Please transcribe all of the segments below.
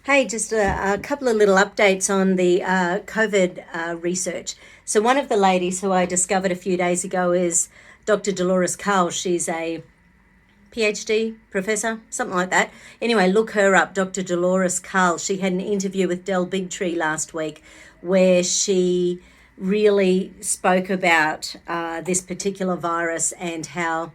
Hey, just a couple of little updates on the COVID research. So, one of the ladies who I discovered a few days ago is Dr. Delores Cahill. She's a PhD professor, something like that. Anyway, look her up, Dr. Delores Cahill. She had an interview with Del Bigtree last week where she really spoke about this particular virus and how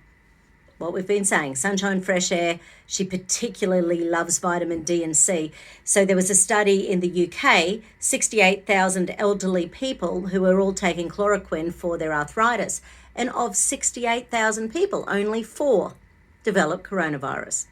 what we've been saying, sunshine, fresh air. She particularly loves vitamin D and C. So there was a study in the UK, 68,000 elderly people who were all taking chloroquine for their arthritis. And of 68,000 people, only 4 developed coronavirus.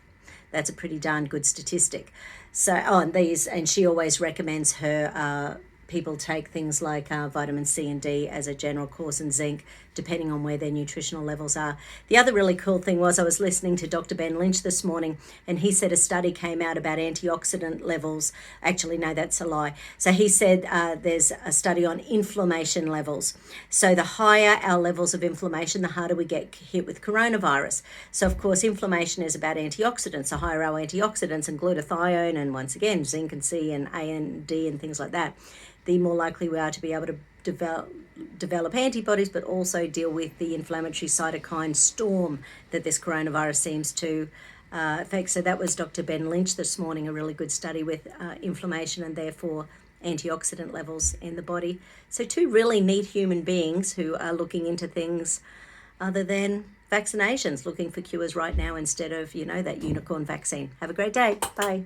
That's a pretty darn good statistic. So, and she always recommends her people take things like vitamin C and D as a general course, and zinc, depending on where their nutritional levels are. The other really cool thing was I was listening to Dr. Ben Lynch this morning, and he said a study came out about antioxidant levels. Actually, no, that's a lie. So he said there's a study on inflammation levels. So the higher our levels of inflammation, the harder we get hit with coronavirus. So, of course, inflammation is about antioxidants. The higher our antioxidants and glutathione, and once again, zinc and C and A and D and things like that, the more likely we are to be able to develop antibodies, but also deal with the inflammatory cytokine storm that this coronavirus seems to affect. So that was Dr. Ben Lynch this morning, a really good study with inflammation and therefore antioxidant levels in the body. So 2 really neat human beings who are looking into things other than vaccinations, looking for cures right now instead of, that unicorn vaccine. Have a great day. Bye.